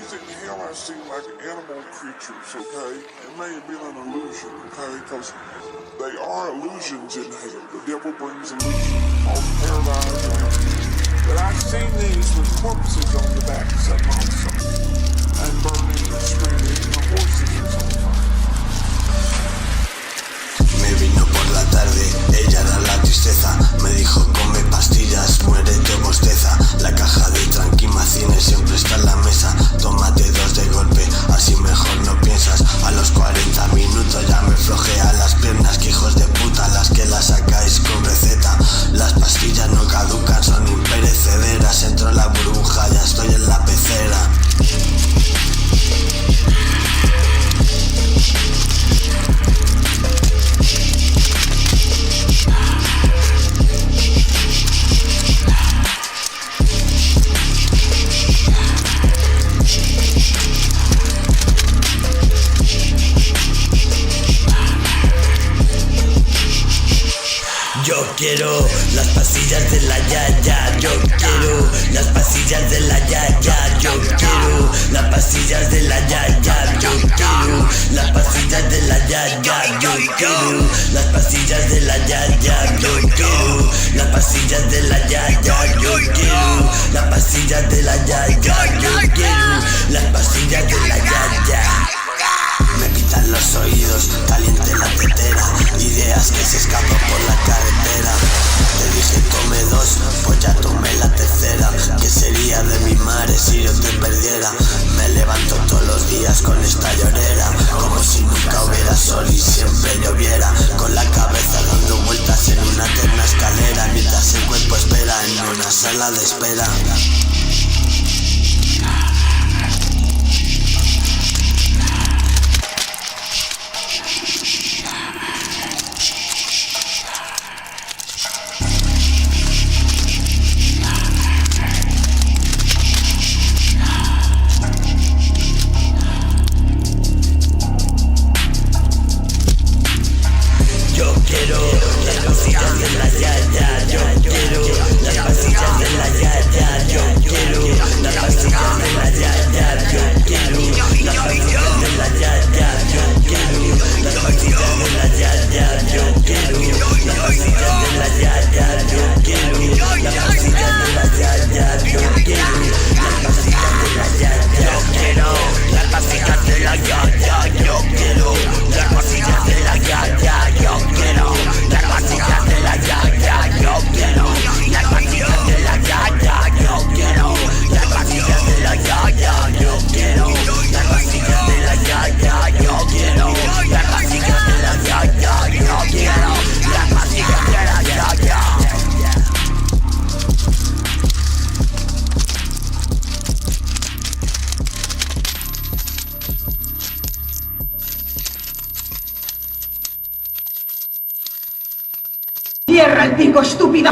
these in hell I seem like animal creatures, okay? It may have been an illusion, okay? Because they are illusions in hell. The devil brings illusion, false paradise, and everything. But I've seen these with corpses on the backs of them also, and burning and screaming, and the horses are on fire. Me vino por la tarde, ella era la tristeza. Me dijo come pastillas, muérete o bosteza. La caja de tranquimacines siempre está en la mesa. Tómate dos de golpe, así mejor no piensas. A los 40 minutos ya me flojea las piernas. Que hijos de puta las que las sacáis con receta. Las pastillas no caducan, son imperecederas. Entro en la burbuja, ya estoy en la pecera. Yo quiero las pastillas de la yaya, yo quiero las pastillas de la yaya, yo quiero las pastillas de la yaya, yo quiero las pastillas de la yaya, yo quiero las pastillas de la yaya, yo quiero las pastillas de la yaya, yo quiero las pastillas de la yaya, yo quiero las pastillas de la yaya. Me pitan los oídos, caliente la tetera. Ideas que se escapan por la carretera. Te dije come dos, pues ya tomé la tercera. ¿Qué sería de mi madre si yo te perdiera? Me levanto todos los días con esta llorera, como si nunca hubiera sol y siempre lloviera. Con la cabeza dando vueltas en una eterna escalera, mientras el cuerpo espera en una sala de espera. Yo quiero las pastillas de la yaya, yo quiero las pastillas de la yaya, yo quiero las pastillas de la yaya, yo quiero las pastillas de la yaya, yo quiero las pastillas de la yaya, yo quiero las pastillas de la yaya, yo quiero las pastillas de la yaya, yo quiero las pastillas de la yaya, yo quiero las pastillas de la yaya, yo quiero las pastillas de la yaya, yo quiero las pastillas de la yaya, yo quiero las pastillas de la yaya, yo quiero las pastillas de la yaya, yo quiero las pastillas de la yaya, yo quiero las pastillas de la yaya, yo quiero las pastillas de la yaya. ¡Cierra el pico, estúpida!